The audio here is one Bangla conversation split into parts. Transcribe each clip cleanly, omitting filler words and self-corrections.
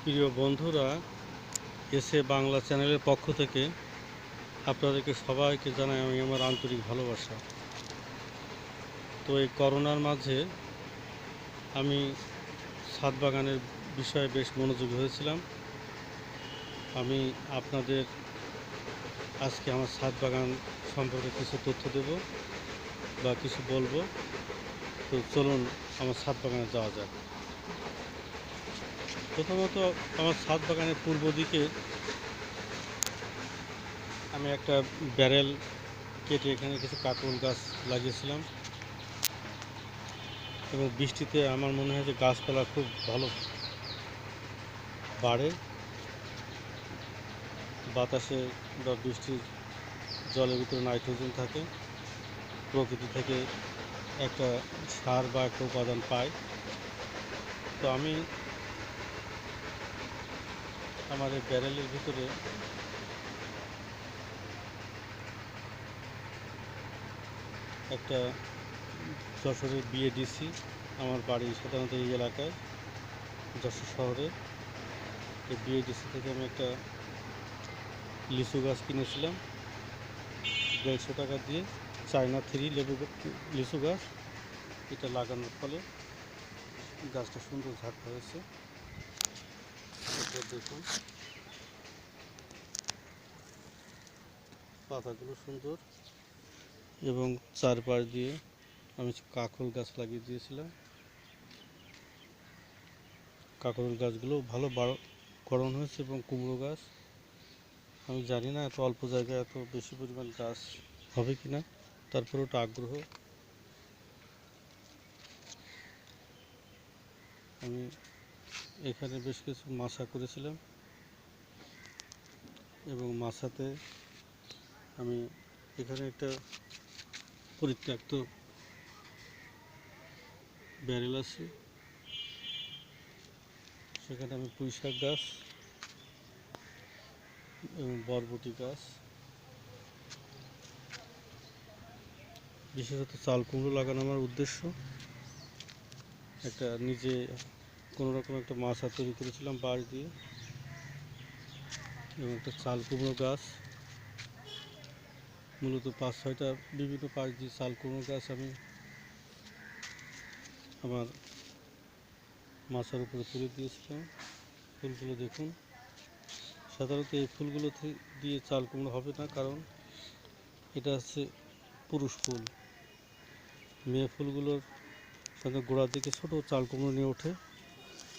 প্রিয় বন্ধুরা, এসে বাংলা চ্যানেলের পক্ষ থেকে আপনাদেরকে সবাইকে জানাই আমি আমার আন্তরিক ভালোবাসা। তো এই করোনার মাঝে আমি ছাদ বাগানের বিষয়ে বেশ মনোযোগী হয়েছিলাম। আমি আপনাদের আজকে আমার ছাদ বাগান সম্পর্কে কিছু তথ্য দেব বা কিছু বলবো। তো চলুন আমার ছাদ বাগানে যাওয়া যাক। প্রথমত আমার ছাদ বাগানের পূর্ব দিকে আমি একটা ব্যারেল কেটে এখানে কিছু কাঁকরোল গাছ লাগিয়েছিলাম এবং বৃষ্টিতে আমার মনে হয় যে গাছপালা খুব ভালো বাড়ে। বাতাসে বা বৃষ্টির জলের ভিতরে নাইট্রোজেন থাকে, প্রকৃতি থেকে একটা সার বা একটা উপাদান পাই। তো আমি আমার এই ব্যারেলের ভিতরে একটা যশোরের বিএডিসি, আমার বাড়ি সাধারণত এই এলাকায় যশোর শহরে, এই বিএডিসি থেকে আমি একটা লিচু গাছ কিনেছিলাম 150 টাকা দিয়ে, চায়না 3 লিচু গাছ। এটা লাগানোর ফলে গাছটা সুন্দর ঝাড় হয়েছে। দেখুন পাতাগুলো সুন্দর, এবং চারপাশ দিয়ে আমি কাঁকরোল গাছ লাগিয়ে দিয়েছিলাম। কাঁকরোল গাছগুলো ভালো গড়ন হয়েছে, এবং কুমড়ো গাছ আমি জানি না এত অল্প জায়গায় এত বেশি পরিমাণ গাছ হবে কি না, তারপরে ওটা আগ্রহ। আমি এখানে বেশ কিছু মাছা করেছিলাম, এবং মাছাতে আমি এখানে একটা পরিত্যক্ত ব্যারেল আছে, সেখানে আমি পুঁইশাক গাছ এবং বরবটি গাছ, বিশেষত চাল কুমড়ো লাগানো আমার উদ্দেশ্য। একটা নিজে কোনোরকম একটা মাছা তৈরি করেছিলাম বাঁশ দিয়ে, এবং একটা চাল কুমড়ো গাছ, মূলত 5-6টা বিভিন্ন পাশ দিয়ে চাল কুমড়ো গাছ আমি আমার মাছার উপরে তুলে দিয়েছিলাম। ফুলগুলো দেখুন, সাধারণত এই ফুলগুলো দিয়ে চাল কুমড়ো হবে না, কারণ এটা হচ্ছে পুরুষ ফুল। মেয়ে ফুলগুলোর সাথে গোড়ার দিকে ছোটো চাল কুমড়ো নিয়ে ওঠে,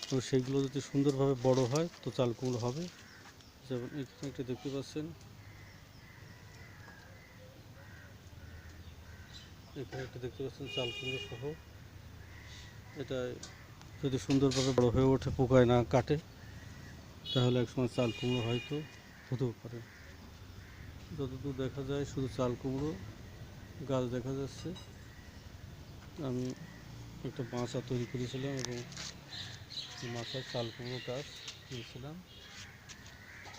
এবং সেইগুলো যদি সুন্দরভাবে বড় হয় তো চাল কুমড়ো হবে। যেমন এখানে একটা দেখতে পাচ্ছেন, এখানে একটা দেখতে পাচ্ছেন চাল কুমড়ো সহ। এটা যদি সুন্দরভাবে বড় হয়ে ওঠে, পোকায় না কাটে, তাহলে একসময় চাল কুমড়ো হয়তো হতেও পারে। যতদূর দেখা যায় শুধু চাল কুমড়ো গাছ দেখা যাচ্ছে। আমি একটা মাচা তৈরি করেছিলাম এবং মাচায় চাল কুমড়ো গাছ দিয়েছিলাম।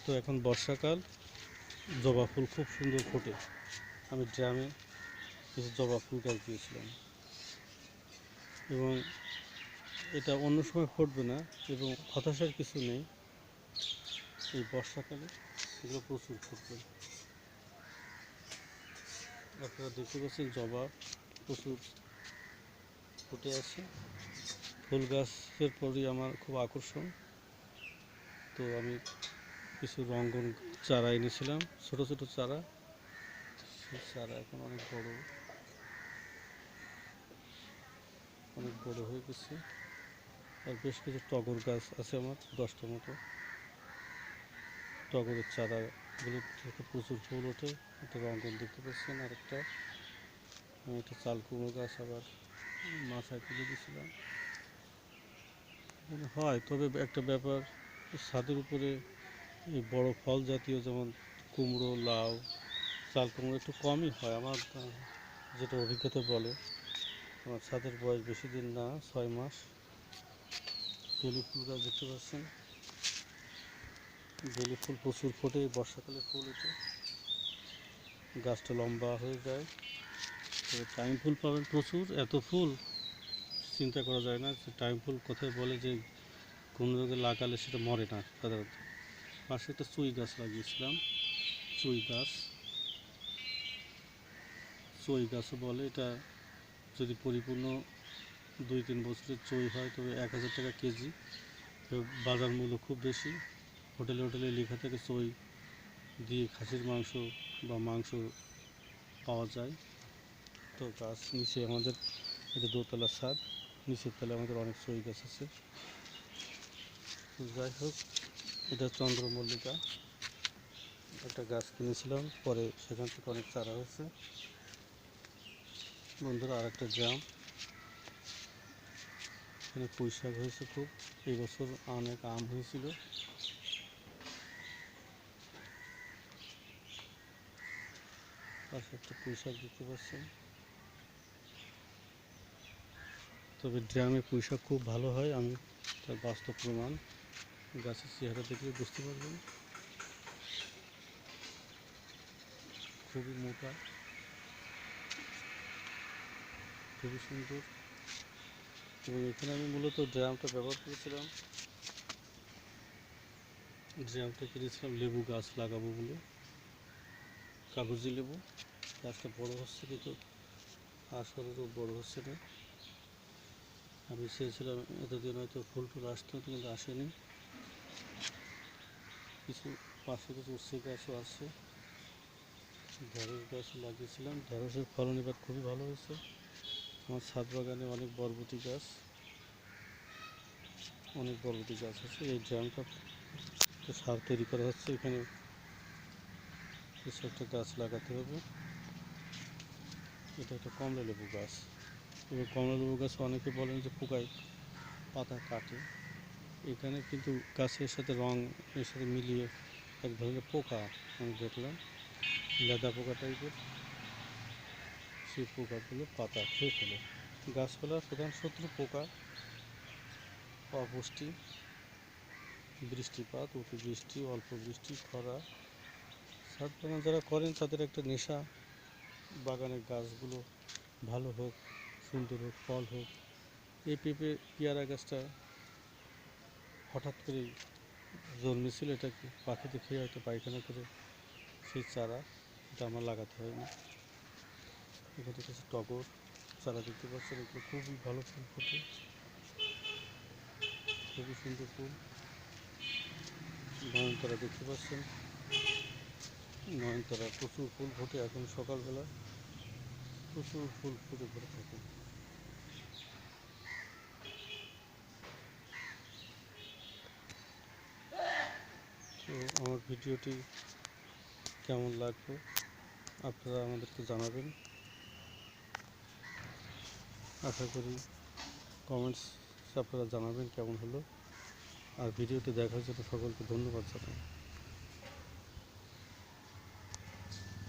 তো এখন বর্ষাকাল, জবা ফুল খুব সুন্দর ফোটে। আমি ড্রামে কিছু জবা ফুল গাছ দিয়েছিলাম, এবং এটা অন্য সময় ফুটবে না, এবং হতাশার কিছু নেই, এই বর্ষাকালে এগুলো প্রচুর ফুটবে। আপনারা দেখতে পাচ্ছেন জবা প্রচুর ফুটে আছে। ফুল গাছের প্রতি আমার খুব আকর্ষণ। তো আমি কিছু রঙ্গন চারা এনেছিলাম, ছোট ছোট চারা। সেই চারা এখন অনেক বড় হয়ে গেছে। আর বেশ কিছু টগর গাছ আছে আমার 10টা মতো। টগরের চারাগুলো থেকে প্রচুর ফুল ওঠে। একটা রঙ্গন দেখতে পাচ্ছেন। আর আমি একটা চাল কুমড়ো গাছ আবার মাথায় তুলে দিয়েছিলাম। হয়, তবে একটা ব্যাপার, ছাদের উপরে এই বড় ফল জাতীয় যেমন কুমড়ো, লাউ, চাল কুমড়ো একটু কমই হয় আমার, যেটা অভিজ্ঞতা বলে। আমার ছাদের বয়স বেশি দিন না, 6 মাস। বেলি ফুল গাছ দেখতে পাচ্ছেন, বেলি ফুল প্রচুর ফোটে, বর্ষাকালে ফুল এটা। গাছটা লম্বা হয়ে যায়, তো টাইম ফুল পাবেন প্রচুর। এত ফুল চিন্তা করা যায় না যে টাইম ফুল কোথায় বলে যে কোনো রোগে লাগালে সেটা মরে না সাধারণত। পাশে একটা চুই গাছ লাগিয়েছিলাম, চুই গাছও বলে। এটা যদি পরিপূর্ণ 2-3 বছরের চুই হয় তবে 1000 টাকা কেজি। তো বাজার মূল্য খুব বেশি। হোটেলে লেখা থাকে চুই দিয়ে খাসির মাংস বা মাংস পাওয়া যায়। তো গাছ নিচে আমাদের এটা দোতলা ছাদ, নিচের তলায় আমাদের অনেক চুই গাছ আছে। তো যাই হোক, এটা চন্দ্রমল্লিকা একটা গাছ কিনেছিলাম, পরে সেখান থেকে অনেক চারা হয়েছে। বন্ধুরা, আর একটা ড্রাম, এখানে পুঁই শাক হয়েছে খুব। এই বছর অনেক আম হয়েছিল। পাশে একটা পুঁই শাক দেখতে পাচ্ছেন। তবে ড্রামে পুঁই শাক খুব ভালো হয়, আমি তার বাস্তব প্রমাণ। গাছের চেহারা দেখলে বুঝতে পারবেন, খুবই মোটা, খুবই সুন্দর। এবং এখানে আমি মূলত ড্রামটা ব্যবহার করেছিলাম, ড্রামটা কিনেছিলাম লেবু গাছ লাগাবো বলে, কাগজি লেবু। গাছটা বড় হচ্ছে কিন্তু আসলেও বড় হচ্ছে না। আমি চেয়েছিলাম এতদিন হয়তো ফুল টুল আসতো, কিন্তু আসেনি। পাশে কিছু উচ্ছে গাছও আছে, ঢেঁড়স গাছও লাগিয়েছিলাম। ঢেঁড়সের ফলন এবার খুবই ভালো হয়েছে। আমার ছাদ বাগানে অনেক বরবটি গাছ আছে। এই ড্রামটা সার তৈরি করা হচ্ছে, এখানে কিছু একটা গাছ লাগাতে হবে। এটা একটা কমলা লেবু গাছ। এবং কমলা লেবু গাছ অনেকে বলেন যে পোকায় পাতা কাটে। এখানে কিন্তু গাছের সাথে এর সাথে মিলিয়ে এক ধরনের পোকা আমি দেখলাম, লেদা পোকা টাইপের। সেই পোকাগুলো পাতা খেয়ে ফেলে। গাছপালার প্রধান শত্রু পোকা, অপুষ্টি, বৃষ্টিপাত, অতিবৃষ্টি, অল্প বৃষ্টি, খরা। ছাদ বাগান যারা করেন তাদের একটা নেশা, বাগানের গাছগুলো ভালো হোক, সুন্দর হোক, ফল হোক। এই পেয়ারা গাছটা হঠাৎ করেই জন্মেছিল, এটা পাখিতে খেয়ে হয়তো পায়খানা করে সেই চারা, এটা আমার লাগাতে হয়নি। এখানে কিছু টগর চারা দেখতে পাচ্ছেন, এগুলো খুবই ভালো ফুল ফোটে, খুবই সুন্দর ফুল। নয়নতারা দেখতে পাচ্ছেন, নয়নতারা প্রচুর ফুল ফোটে। এখন সকালবেলা প্রচুর ফুল ফুটে ভরে থাকে। তো আমার ভিডিওটি কেমন লাগলো আপনারা আমাদেরকে জানাবেন। আশা করি কমেন্টস আপনারা জানাবেন কেমন হলো। আর ভিডিওটি দেখার জন্য সকলকে ধন্যবাদ জানাই।